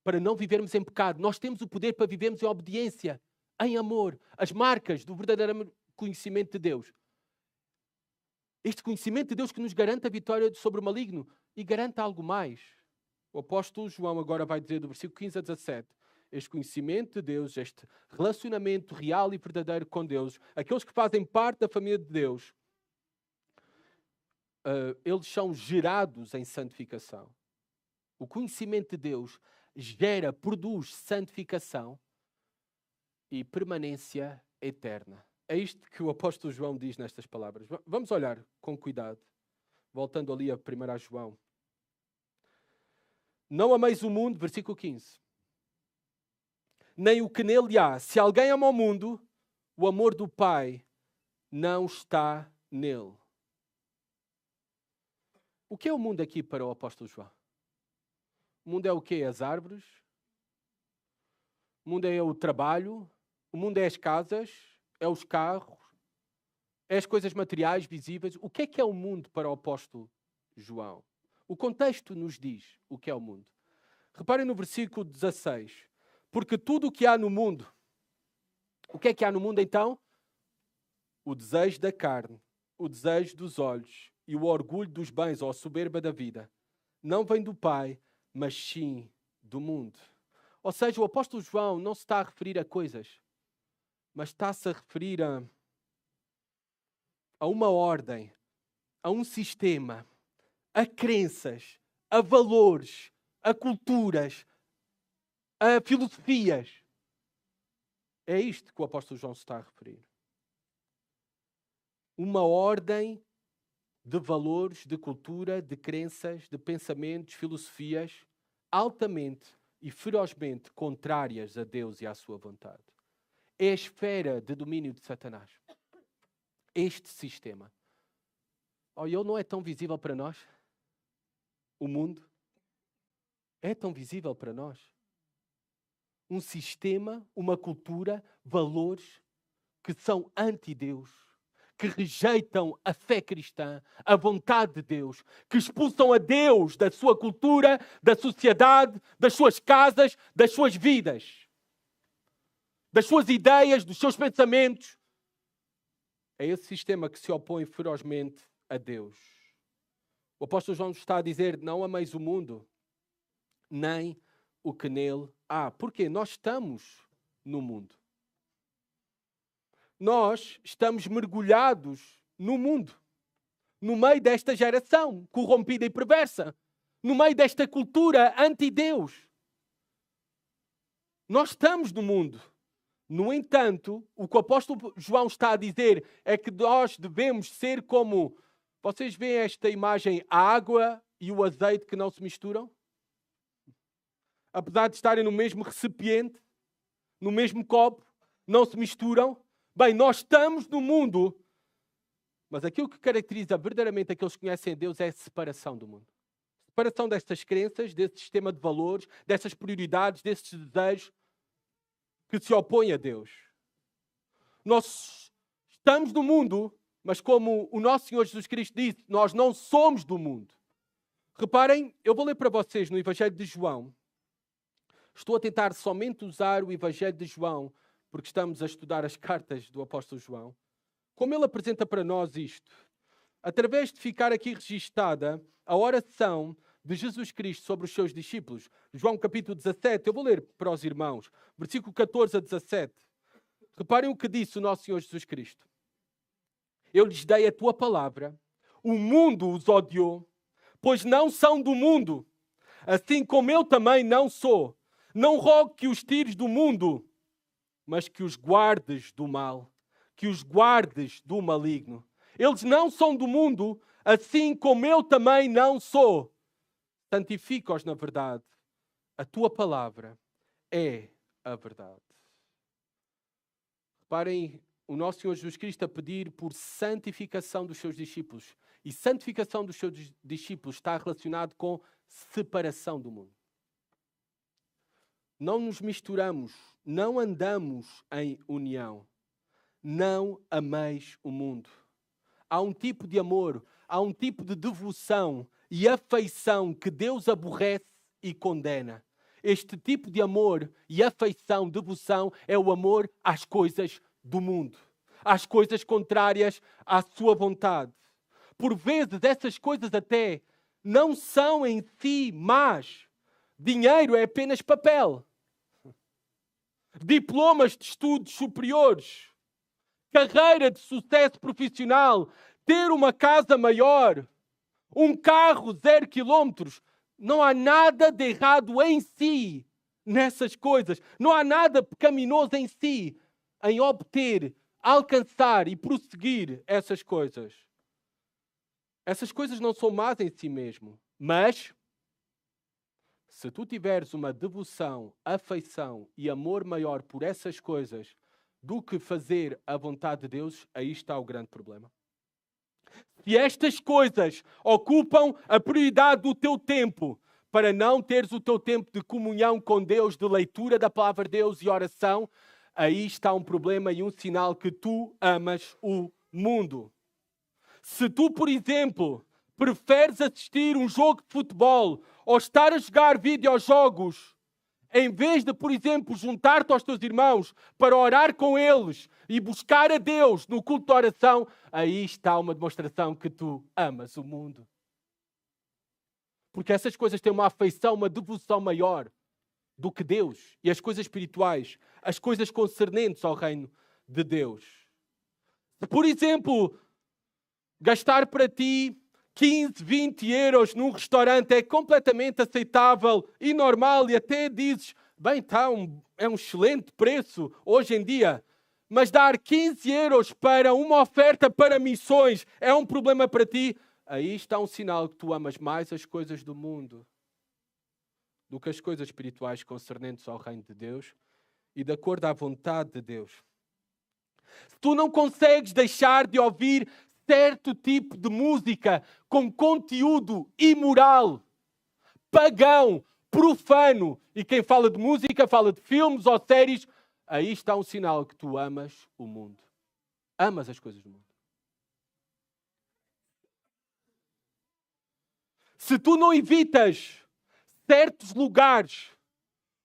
Speaker 1: para não vivermos em pecado. Nós temos o poder para vivermos em obediência, em amor. As marcas do verdadeiro conhecimento de Deus. Este conhecimento de Deus que nos garante a vitória sobre o maligno e garante algo mais. O apóstolo João agora vai dizer do versículo 15 a 17. Este conhecimento de Deus, este relacionamento real e verdadeiro com Deus, aqueles que fazem parte da família de Deus, eles são gerados em santificação. O conhecimento de Deus produz santificação e permanência eterna. É isto que o apóstolo João diz nestas palavras. Vamos olhar com cuidado. Voltando ali a 1 João. Não ameis o mundo, versículo 15. Nem o que nele há. Se alguém ama o mundo, o amor do Pai não está nele. O que é o mundo aqui para o apóstolo João? O mundo é o quê? As árvores? O mundo é o trabalho? O mundo é as casas? É os carros? É as coisas materiais, visíveis? O que é o mundo para o apóstolo João? O contexto nos diz o que é o mundo. Reparem no versículo 16. Porque tudo o que há no mundo, o que é que há no mundo então? O desejo da carne, o desejo dos olhos e o orgulho dos bens ou a soberba da vida, não vem do Pai, mas sim do mundo. Ou seja, o apóstolo João não se está a referir a coisas, mas está-se a referir a uma ordem, a um sistema, a crenças, a valores, a culturas, a filosofias. É isto que o apóstolo João se está a referir. Uma ordem de valores, de cultura, de crenças, de pensamentos, filosofias altamente e ferozmente contrárias a Deus e à sua vontade. É a esfera de domínio de Satanás. Este sistema. Ele não é tão visível para nós? O mundo é tão visível para nós? Um sistema, uma cultura, valores que são anti-Deus, que rejeitam a fé cristã, a vontade de Deus, que expulsam a Deus da sua cultura, da sociedade, das suas casas, das suas vidas, das suas ideias, dos seus pensamentos. É esse sistema que se opõe ferozmente a Deus. O apóstolo João está a dizer: não ameis o mundo, nem o que nele há. Porquê? Nós estamos no mundo. Nós estamos mergulhados no mundo, no meio desta geração corrompida e perversa, no meio desta cultura anti-Deus. Nós estamos no mundo. No entanto, o que o apóstolo João está a dizer é que nós devemos ser como... Vocês veem esta imagem, a água e o azeite que não se misturam? Apesar de estarem no mesmo recipiente, no mesmo copo, não se misturam. Bem, nós estamos no mundo, Mas aquilo que caracteriza verdadeiramente aqueles que conhecem a Deus é a separação do mundo. Separação destas crenças, desse sistema de valores, dessas prioridades, desses desejos que se opõem a Deus. Nós estamos no mundo, mas como o nosso Senhor Jesus Cristo disse, nós não somos do mundo. Reparem, eu vou ler para vocês no Evangelho de João. Estou a tentar somente usar o Evangelho de João, porque estamos a estudar as cartas do apóstolo João. Como ele apresenta para nós isto? Através de ficar aqui registada a oração de Jesus Cristo sobre os seus discípulos. João capítulo 17, eu vou ler para os irmãos, versículo 14 a 17. Reparem o que disse o nosso Senhor Jesus Cristo. Eu lhes dei a tua palavra, o mundo os odiou, pois não são do mundo, assim como eu também não sou. Não rogo que os tires do mundo, mas que os guardes do mal, que os guardes do maligno. Eles não são do mundo, assim como eu também não sou. Santifica-os na verdade. A tua palavra é a verdade. Reparem, o nosso Senhor Jesus Cristo a pedir por santificação dos seus discípulos. E santificação dos seus discípulos está relacionado com separação do mundo. Não nos misturamos, não andamos em união. Não ameis o mundo. Há um tipo de amor, há um tipo de devoção e afeição que Deus aborrece e condena. Este tipo de amor e afeição, devoção, é o amor às coisas do mundo, às coisas contrárias à sua vontade. Por vezes essas coisas até não são em si más. Dinheiro é apenas papel. Diplomas de estudos superiores, carreira de sucesso profissional, ter uma casa maior, um carro 0 quilómetros, não há nada de errado em si nessas coisas. Não há nada pecaminoso em si em obter, alcançar e prosseguir essas coisas. Essas coisas não são más em si mesmo, mas se tu tiveres uma devoção, afeição e amor maior por essas coisas do que fazer a vontade de Deus, aí está o grande problema. Se estas coisas ocupam a prioridade do teu tempo, para não teres o teu tempo de comunhão com Deus, de leitura da palavra de Deus e oração, aí está um problema e um sinal que tu amas o mundo. Se tu, por exemplo, preferes assistir um jogo de futebol ou estar a jogar videojogos, em vez de, por exemplo, juntar-te aos teus irmãos para orar com eles e buscar a Deus no culto de oração, aí está uma demonstração que tu amas o mundo. Porque essas coisas têm uma afeição, uma devoção maior do que Deus. E as coisas espirituais, as coisas concernentes ao reino de Deus. Se, por exemplo, gastar para ti 15, 20 euros num restaurante é completamente aceitável e normal e até dizes, bem, é um excelente preço hoje em dia, mas dar 15 euros para uma oferta para missões é um problema para ti, aí está um sinal que tu amas mais as coisas do mundo do que as coisas espirituais concernentes ao reino de Deus e de acordo à vontade de Deus. Se tu não consegues deixar de ouvir certo tipo de música com conteúdo imoral, pagão, profano, e quem fala de música fala de filmes ou séries, aí está um sinal que tu amas o mundo. Amas as coisas do mundo. Se tu não evitas certos lugares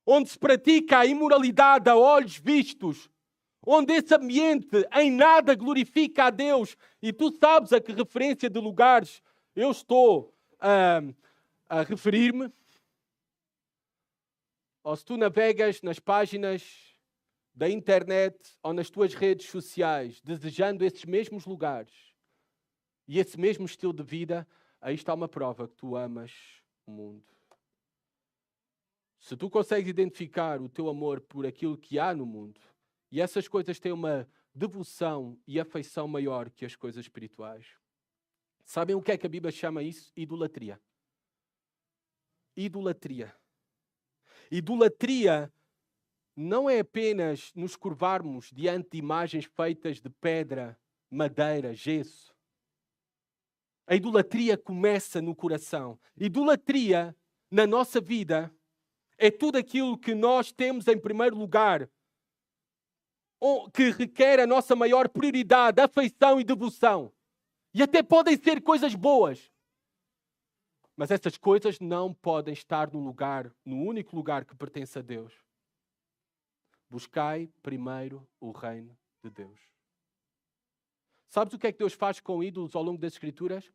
Speaker 1: onde se pratica a imoralidade a olhos vistos, onde esse ambiente em nada glorifica a Deus, e tu sabes a que referência de lugares eu estou a referir-me, ou se tu navegas nas páginas da internet ou nas tuas redes sociais, desejando esses mesmos lugares e esse mesmo estilo de vida, aí está uma prova que tu amas o mundo. Se tu consegues identificar o teu amor por aquilo que há no mundo, e essas coisas têm uma devoção e afeição maior que as coisas espirituais. Sabem o que é que a Bíblia chama isso? Idolatria. Idolatria. Idolatria não é apenas nos curvarmos diante de imagens feitas de pedra, madeira, gesso. A idolatria começa no coração. Idolatria, na nossa vida, é tudo aquilo que nós temos em primeiro lugar, que requer a nossa maior prioridade, afeição e devoção. E até podem ser coisas boas. Mas essas coisas não podem estar no único lugar que pertence a Deus. Buscai primeiro o reino de Deus. Sabes o que é que Deus faz com ídolos ao longo das Escrituras?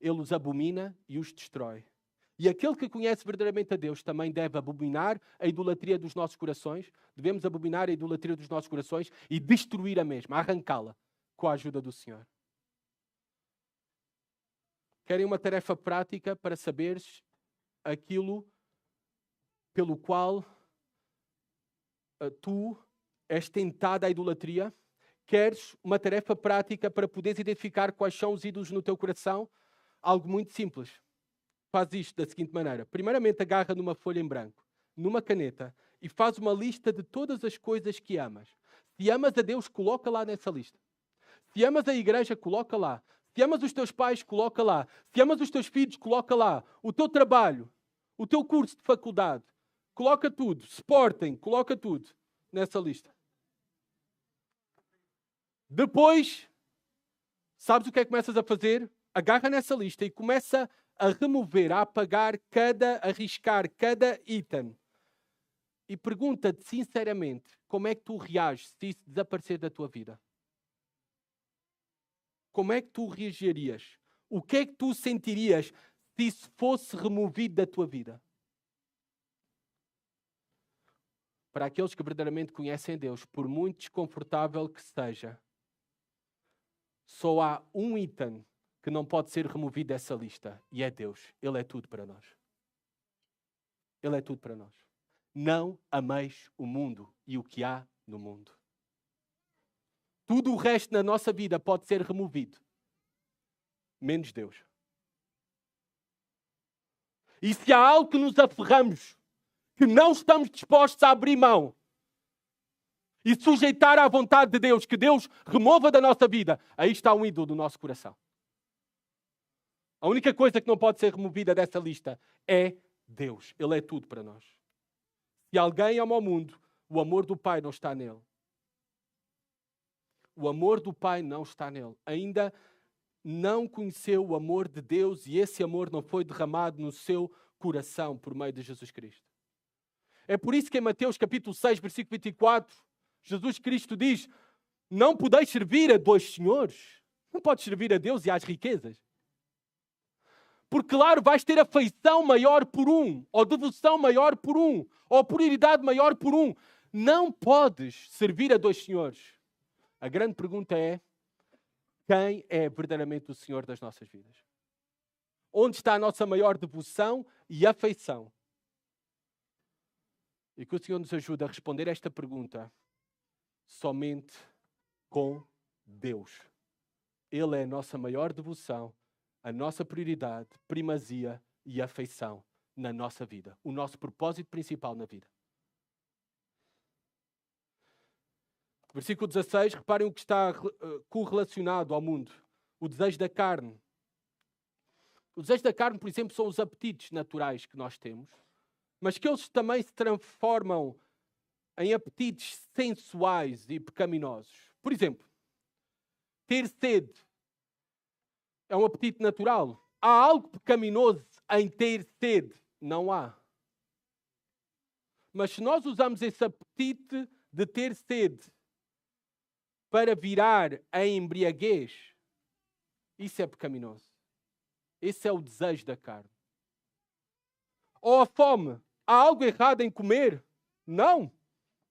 Speaker 1: Ele os abomina e os destrói. E aquele que conhece verdadeiramente a Deus também deve abominar a idolatria dos nossos corações. Devemos abominar a idolatria dos nossos corações e destruir a mesma, arrancá-la com a ajuda do Senhor. Querem uma tarefa prática para saberes aquilo pelo qual tu és tentado à idolatria? Queres uma tarefa prática para poderes identificar quais são os ídolos no teu coração? Algo muito simples. Faz isto da seguinte maneira. Primeiramente, agarra numa folha em branco, numa caneta, e faz uma lista de todas as coisas que amas. Se amas a Deus, coloca lá nessa lista. Se amas a igreja, coloca lá. Se amas os teus pais, coloca lá. Se amas os teus filhos, coloca lá. O teu trabalho, o teu curso de faculdade, coloca tudo. Sporting, coloca tudo nessa lista. Depois, sabes o que é que começas a fazer? Agarra nessa lista e começa a remover, a apagar a riscar cada item. E pergunta-te sinceramente, como é que tu reages se isso desaparecer da tua vida? Como é que tu reagirias? O que é que tu sentirias se isso fosse removido da tua vida? Para aqueles que verdadeiramente conhecem Deus, por muito desconfortável que seja, só há um item que não pode ser removido dessa lista, e é Deus. Ele é tudo para nós. Ele é tudo para nós. Não ameis o mundo e o que há no mundo. Tudo o resto na nossa vida pode ser removido, menos Deus. E se há algo que nos aferramos, que não estamos dispostos a abrir mão e sujeitar à vontade de Deus, que Deus remova da nossa vida, aí está um ídolo do nosso coração. A única coisa que não pode ser removida dessa lista é Deus. Ele é tudo para nós. Se alguém ama ao mundo, o amor do Pai não está nele. O amor do Pai não está nele. Ainda não conheceu o amor de Deus e esse amor não foi derramado no seu coração por meio de Jesus Cristo. É por isso que em Mateus capítulo 6, versículo 24, Jesus Cristo diz: não podeis servir a dois senhores. Não podes servir a Deus e às riquezas. Porque, claro, vais ter afeição maior por um, ou devoção maior por um, ou prioridade maior por um. Não podes servir a dois senhores. A grande pergunta é: quem é verdadeiramente o Senhor das nossas vidas? Onde está a nossa maior devoção e afeição? E que o Senhor nos ajude a responder esta pergunta somente com Deus. Ele é a nossa maior devoção, a nossa prioridade, primazia e afeição na nossa vida. O nosso propósito principal na vida. Versículo 16, reparem o que está correlacionado ao mundo. O desejo da carne. O desejo da carne, por exemplo, são os apetites naturais que nós temos, mas que eles também se transformam em apetites sensuais e pecaminosos. Por exemplo, ter sede é um apetite natural. Há algo pecaminoso em ter sede? Não há. Mas se nós usamos esse apetite de ter sede para virar a embriaguez, isso é pecaminoso. Esse é o desejo da carne. Ou a fome. Há algo errado em comer? Não.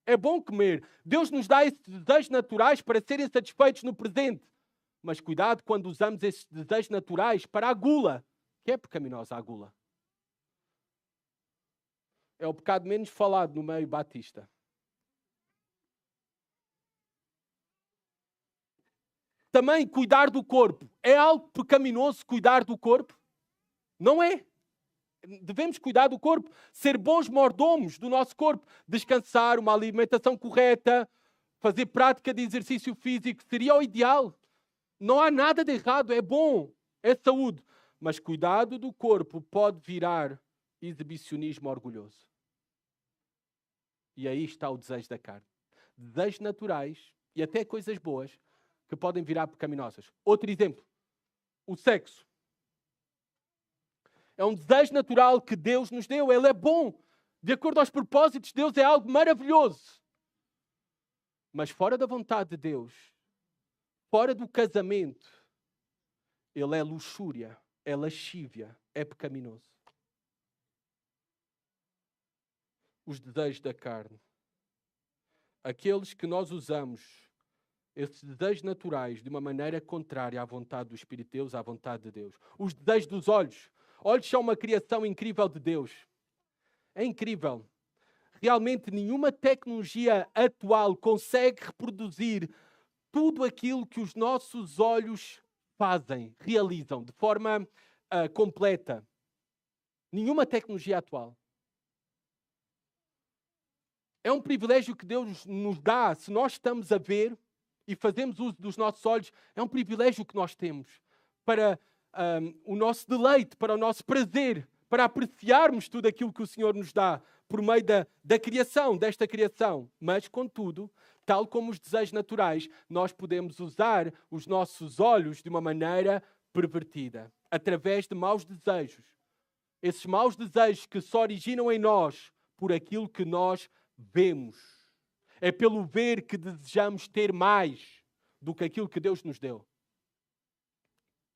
Speaker 1: É bom comer. Deus nos dá esses desejos naturais para serem satisfeitos no presente. Mas cuidado quando usamos esses desejos naturais para a gula. Que é pecaminosa a gula? É o pecado menos falado no meio batista. Também cuidar do corpo. É algo pecaminoso cuidar do corpo? Não é. Devemos cuidar do corpo, ser bons mordomos do nosso corpo, descansar, uma alimentação correta, fazer prática de exercício físico, seria o ideal. Não há nada de errado, é bom. é saúde. Mas cuidado do corpo pode virar exibicionismo orgulhoso. E aí está o desejo da carne. Desejos naturais e até coisas boas que podem virar pecaminosas. Outro exemplo, o sexo. É um desejo natural que Deus nos deu. Ele é bom. De acordo aos propósitos de Deus, é algo maravilhoso. Mas fora da vontade de Deus, fora do casamento, ele é luxúria, é lascívia, é pecaminoso. Os desejos da carne. Aqueles que nós usamos, esses desejos naturais, de uma maneira contrária à vontade do Espírito de Deus, à vontade de Deus. Os desejos dos olhos. Olhos são uma criação incrível de Deus. É incrível. Realmente nenhuma tecnologia atual consegue reproduzir tudo aquilo que os nossos olhos fazem, realizam, de forma completa. Nenhuma tecnologia atual. É um privilégio que Deus nos dá, se nós estamos a ver e fazemos uso dos nossos olhos, é um privilégio que nós temos para o nosso deleite, para o nosso prazer, para apreciarmos tudo aquilo que o Senhor nos dá por meio da criação, desta criação. Mas, contudo, tal como os desejos naturais, nós podemos usar os nossos olhos de uma maneira pervertida, através de maus desejos. Esses maus desejos que se originam em nós por aquilo que nós vemos. É pelo ver que desejamos ter mais do que aquilo que Deus nos deu.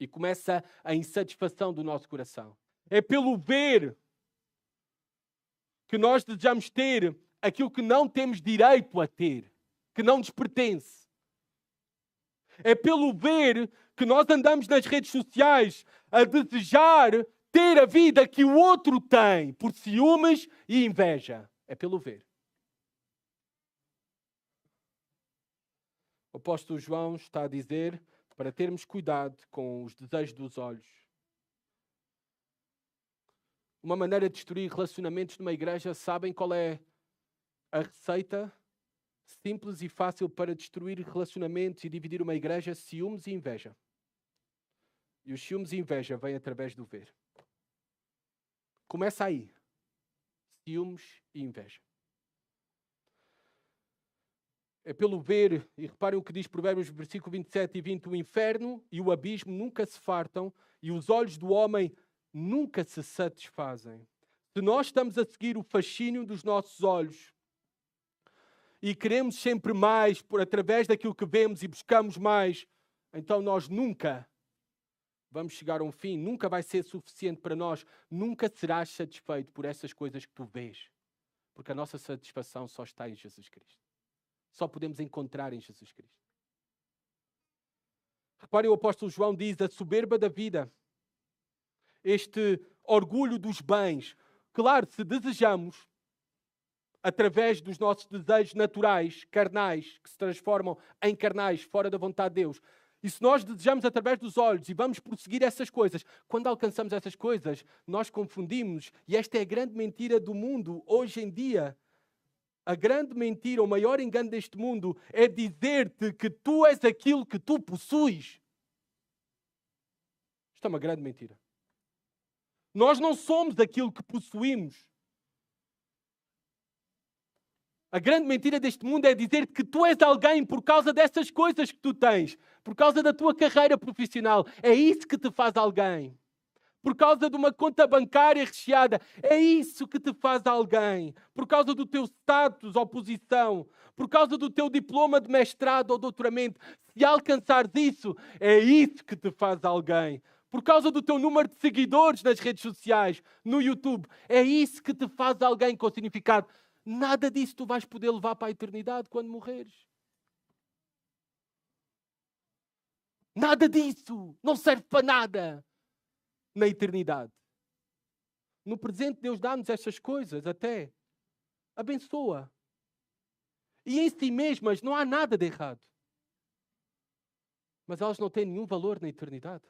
Speaker 1: E começa a insatisfação do nosso coração. É pelo ver que nós desejamos ter aquilo que não temos direito a ter, que não nos pertence. É pelo ver que nós andamos nas redes sociais a desejar ter a vida que o outro tem, por ciúmes e inveja. É pelo ver. O apóstolo João está a dizer para termos cuidado com os desejos dos olhos. Uma maneira de destruir relacionamentos numa igreja, sabem qual é a receita simples e fácil para destruir relacionamentos e dividir uma igreja? Ciúmes e inveja. E os ciúmes e inveja vêm através do ver. Começa aí. Ciúmes e inveja. É pelo ver, e reparem o que diz Provérbios, versículo 27 e 20, o inferno e o abismo nunca se fartam e os olhos do homem nunca se satisfazem. Se nós estamos a seguir o fascínio dos nossos olhos e queremos sempre mais através daquilo que vemos e buscamos mais, então nós nunca vamos chegar a um fim, nunca vai ser suficiente para nós, nunca serás satisfeito por essas coisas que tu vês, porque a nossa satisfação só está em Jesus Cristo. Só podemos encontrar em Jesus Cristo. Reparem, o apóstolo João diz a soberba da vida, este orgulho dos bens. Claro, se desejamos, através dos nossos desejos naturais, carnais, que se transformam em carnais, fora da vontade de Deus, e se nós desejamos através dos olhos e vamos prosseguir essas coisas, quando alcançamos essas coisas, nós confundimos, e esta é a grande mentira do mundo hoje em dia. A grande mentira, o maior engano deste mundo é dizer-te que tu és aquilo que tu possuis. Isto é uma grande mentira. Nós não somos aquilo que possuímos. A grande mentira deste mundo é dizer-te que tu és alguém por causa dessas coisas que tu tens, por causa da tua carreira profissional. É isso que te faz alguém. Por causa de uma conta bancária recheada. É isso que te faz alguém. Por causa do teu status ou posição. Por causa do teu diploma de mestrado ou doutoramento. Se alcançares isso, é isso que te faz alguém. Por causa do teu número de seguidores nas redes sociais, no YouTube. É isso que te faz alguém com significado. Nada disso tu vais poder levar para a eternidade quando morreres. Nada disso. Não serve para nada na eternidade. No presente, Deus dá-nos estas coisas até. Abençoa. E em si mesmas não há nada de errado. Mas elas não têm nenhum valor na eternidade.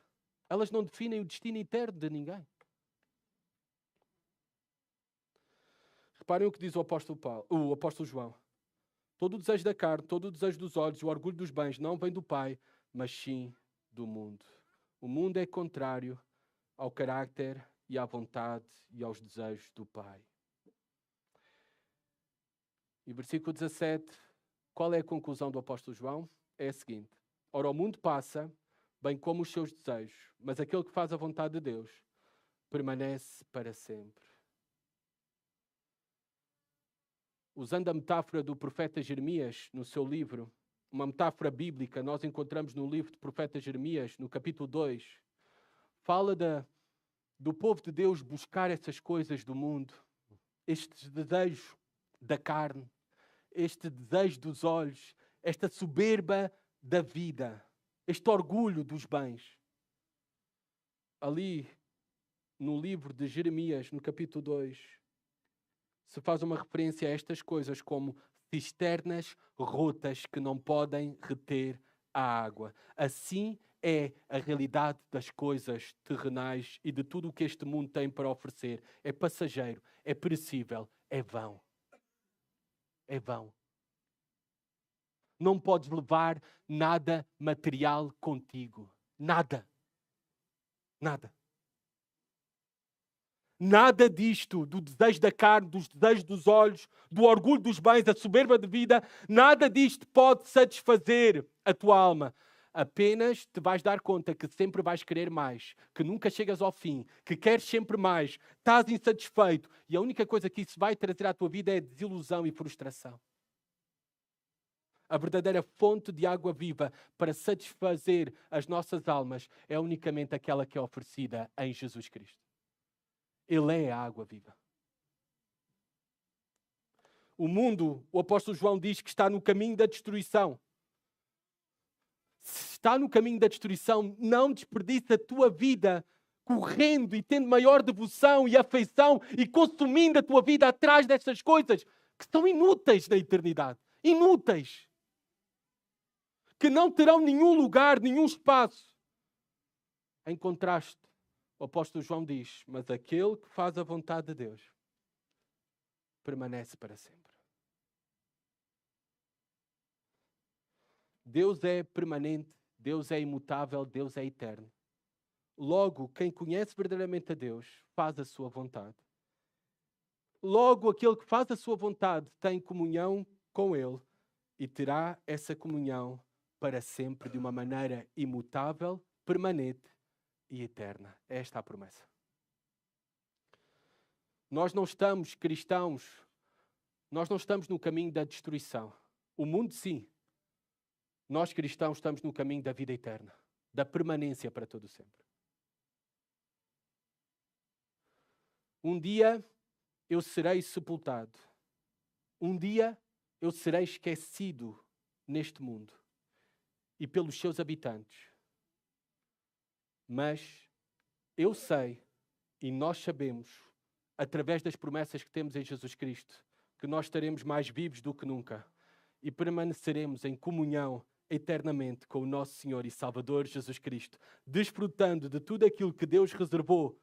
Speaker 1: Elas não definem o destino eterno de ninguém. Reparem o que diz o apóstolo João. Todo o desejo da carne, todo o desejo dos olhos, o orgulho dos bens não vem do Pai, mas sim do mundo. O mundo é contrário ao caráter e à vontade e aos desejos do Pai. E versículo 17, qual é a conclusão do apóstolo João? É a seguinte: ora, o mundo passa, bem como os seus desejos, mas aquele que faz a vontade de Deus permanece para sempre. Usando a metáfora do profeta Jeremias no seu livro, uma metáfora bíblica, nós encontramos no livro do profeta Jeremias, no capítulo 2, fala do povo de Deus buscar essas coisas do mundo, estes desejos da carne, este desejo dos olhos, esta soberba da vida, este orgulho dos bens. Ali, no livro de Jeremias, no capítulo 2, se faz uma referência a estas coisas como cisternas rotas que não podem reter a água. Assim é a realidade das coisas terrenais e de tudo o que este mundo tem para oferecer. É passageiro, é perecível, é vão. É vão. Não podes levar nada material contigo. Nada. Nada. Nada disto, do desejo da carne, dos desejos dos olhos, do orgulho dos bens, da soberba de vida, nada disto pode satisfazer a tua alma. Apenas te vais dar conta que sempre vais querer mais, que nunca chegas ao fim, que queres sempre mais, estás insatisfeito e a única coisa que isso vai trazer à tua vida é desilusão e frustração. A verdadeira fonte de água viva para satisfazer as nossas almas é unicamente aquela que é oferecida em Jesus Cristo. Ele é a água viva. O mundo, o apóstolo João diz que está no caminho da destruição. Se está no caminho da destruição, não desperdiça a tua vida correndo e tendo maior devoção e afeição e consumindo a tua vida atrás destas coisas que são inúteis na eternidade. Inúteis. Que não terão nenhum lugar, nenhum espaço. Em contraste, o apóstolo João diz, mas aquele que faz a vontade de Deus permanece para sempre. Deus é permanente, Deus é imutável, Deus é eterno. Logo, quem conhece verdadeiramente a Deus faz a sua vontade. Logo, aquele que faz a sua vontade tem comunhão com Ele e terá essa comunhão para sempre de uma maneira imutável, permanente e eterna. Esta é a promessa. Nós não estamos cristãos, nós não estamos no caminho da destruição. O mundo sim. Nós cristãos estamos no caminho da vida eterna, da permanência para todo sempre. Um dia eu serei sepultado. Um dia eu serei esquecido neste mundo e pelos seus habitantes. Mas eu sei e nós sabemos, através das promessas que temos em Jesus Cristo, que nós estaremos mais vivos do que nunca e permaneceremos em comunhão eternamente com o nosso Senhor e Salvador Jesus Cristo, desfrutando de tudo aquilo que Deus reservou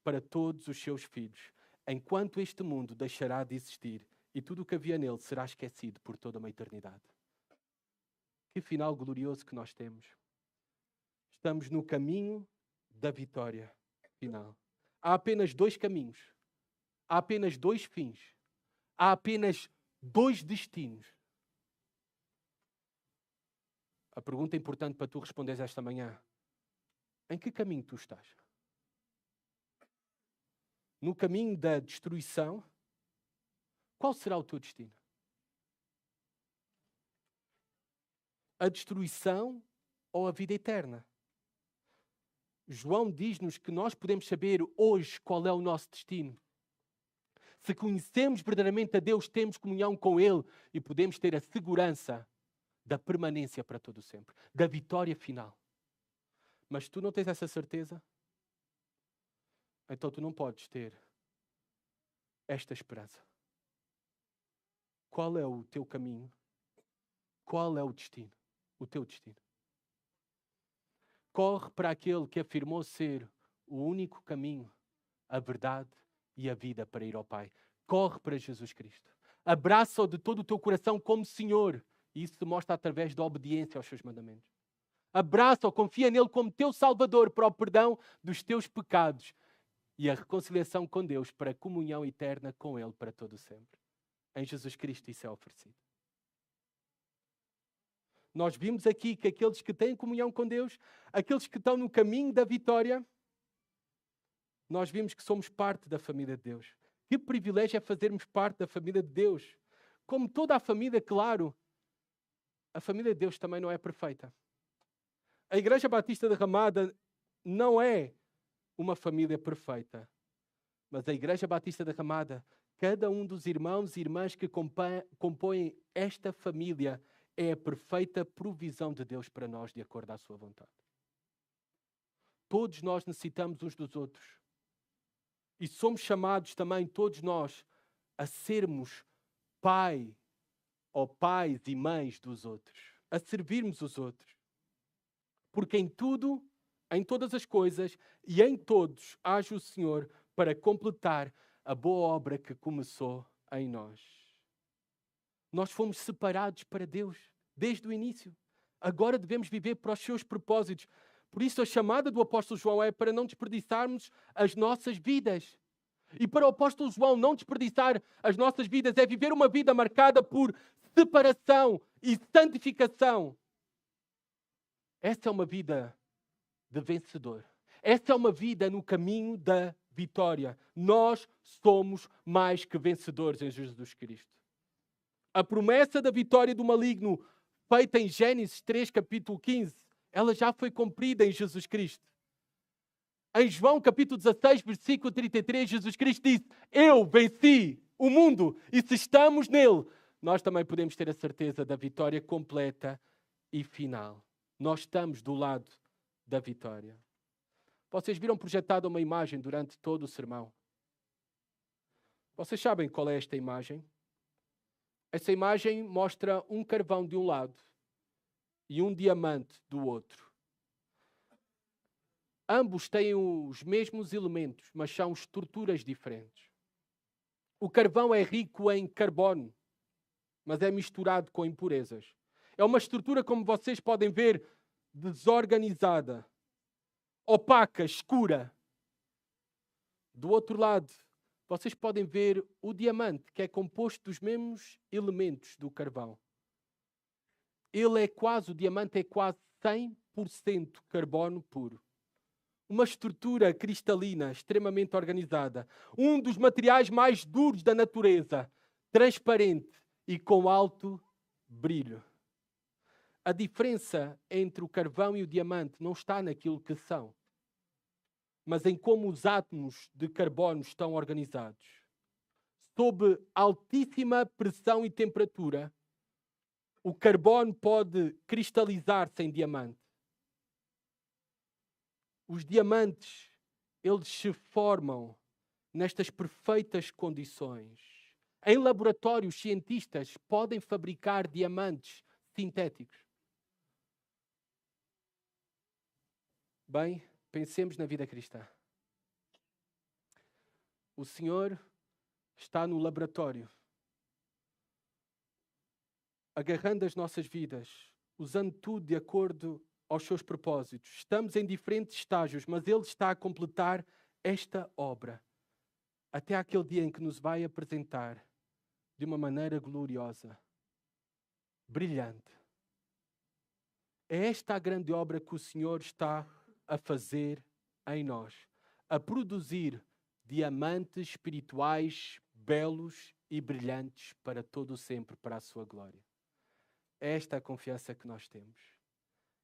Speaker 1: para todos os seus filhos, enquanto este mundo deixará de existir e tudo o que havia nele será esquecido por toda uma eternidade. Que final glorioso que nós temos. Estamos no caminho da vitória final. Há apenas dois caminhos. Há apenas dois fins. Há apenas dois destinos. A pergunta importante para tu responderes esta manhã: em que caminho tu estás? No caminho da destruição? Qual será o teu destino? A destruição ou a vida eterna? João diz-nos que nós podemos saber hoje qual é o nosso destino. Se conhecemos verdadeiramente a Deus, temos comunhão com Ele e podemos ter a segurança da permanência para todo sempre, da vitória final. Mas tu não tens essa certeza? Então tu não podes ter esta esperança. Qual é o teu caminho? Qual é o destino? O teu destino. Corre para aquele que afirmou ser o único caminho, a verdade e a vida para ir ao Pai. Corre para Jesus Cristo. Abraça-o de todo o teu coração como Senhor. E isso se mostra através da obediência aos seus mandamentos. Abraça-o, confia nele como teu Salvador para o perdão dos teus pecados e a reconciliação com Deus para a comunhão eterna com Ele para todo o sempre. Em Jesus Cristo isso é oferecido. Nós vimos aqui que aqueles que têm comunhão com Deus, aqueles que estão no caminho da vitória, nós vimos que somos parte da família de Deus. Que privilégio é fazermos parte da família de Deus. Como toda a família, claro, a família de Deus também não é perfeita. A Igreja Batista da Ramada não é uma família perfeita. Mas a Igreja Batista da Ramada, cada um dos irmãos e irmãs que compõem esta família é a perfeita provisão de Deus para nós, de acordo à sua vontade. Todos nós necessitamos uns dos outros. E somos chamados também, todos nós, a sermos pai ou pais e mães dos outros. A servirmos os outros. Porque em tudo, em todas as coisas e em todos age o Senhor para completar a boa obra que começou em nós. Nós fomos separados para Deus desde o início. Agora devemos viver para os seus propósitos. Por isso a chamada do apóstolo João é para não desperdiçarmos as nossas vidas. E para o apóstolo João não desperdiçar as nossas vidas é viver uma vida marcada por separação e santificação. Essa é uma vida de vencedor. Essa é uma vida no caminho da vitória. Nós somos mais que vencedores em Jesus Cristo. A promessa da vitória do maligno, feita em Gênesis 3, capítulo 15, ela já foi cumprida em Jesus Cristo. Em João, capítulo 16, versículo 33, Jesus Cristo disse: eu venci o mundo, e se estamos nele, nós também podemos ter a certeza da vitória completa e final. Nós estamos do lado da vitória. Vocês viram projetada uma imagem durante todo o sermão. Vocês sabem qual é esta imagem? Essa imagem mostra um carvão de um lado e um diamante do outro. Ambos têm os mesmos elementos, mas são estruturas diferentes. O carvão é rico em carbono, mas é misturado com impurezas. É uma estrutura, como vocês podem ver, desorganizada, opaca, escura. Do outro lado, vocês podem ver o diamante, que é composto dos mesmos elementos do carvão. O diamante é quase 100% carbono puro. Uma estrutura cristalina, extremamente organizada. Um dos materiais mais duros da natureza, transparente e com alto brilho. A diferença entre o carvão e o diamante não está naquilo que são, mas em como os átomos de carbono estão organizados. Sob altíssima pressão e temperatura, o carbono pode cristalizar-se em diamante. Os diamantes, eles se formam nestas perfeitas condições. Em laboratórios, cientistas podem fabricar diamantes sintéticos. Bem, pensemos na vida cristã. O Senhor está no laboratório, agarrando as nossas vidas, usando tudo de acordo aos seus propósitos. Estamos em diferentes estágios, mas Ele está a completar esta obra até aquele dia em que nos vai apresentar de uma maneira gloriosa, brilhante. É esta a grande obra que o Senhor está a fazer em nós, a produzir diamantes espirituais belos e brilhantes para todo o sempre, para a sua glória. É esta a confiança que nós temos.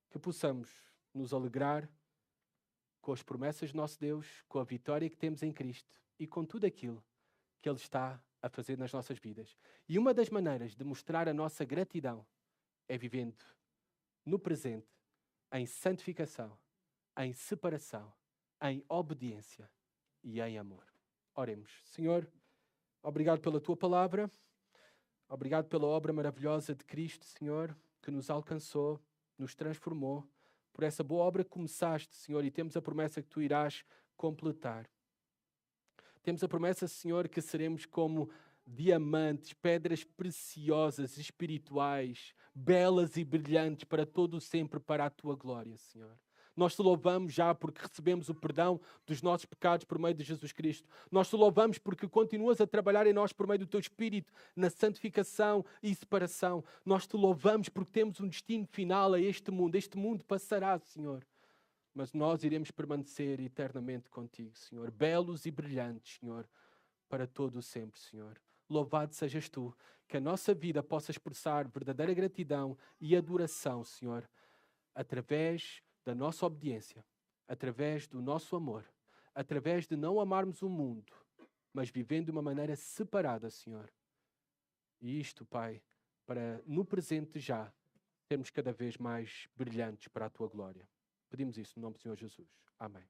Speaker 1: Que possamos nos alegrar com as promessas do nosso Deus, com a vitória que temos em Cristo e com tudo aquilo que Ele está a fazer nas nossas vidas. E uma das maneiras de mostrar a nossa gratidão é vivendo no presente, em santificação, em separação, em obediência e em amor. Oremos. Senhor, obrigado pela Tua palavra, obrigado pela obra maravilhosa de Cristo, Senhor, que nos alcançou, nos transformou, por essa boa obra que começaste, Senhor, e temos a promessa que Tu irás completar. Temos a promessa, Senhor, que seremos como diamantes, pedras preciosas, espirituais, belas e brilhantes para todo o sempre, para a tua glória, Senhor. Nós te louvamos já porque recebemos o perdão dos nossos pecados por meio de Jesus Cristo. Nós te louvamos porque continuas a trabalhar em nós por meio do teu Espírito na santificação e separação. Nós te louvamos porque temos um destino final a este mundo. Este mundo passará, Senhor. Mas nós iremos permanecer eternamente contigo, Senhor. Belos e brilhantes, Senhor, para todo o sempre, Senhor. Louvado sejas tu, que a nossa vida possa expressar verdadeira gratidão e adoração, Senhor, através da nossa obediência, através do nosso amor, através de não amarmos o mundo, mas vivendo de uma maneira separada, Senhor. E isto, Pai, para no presente já sermos cada vez mais brilhantes para a tua glória. Pedimos isso no nome do Senhor Jesus. Amém.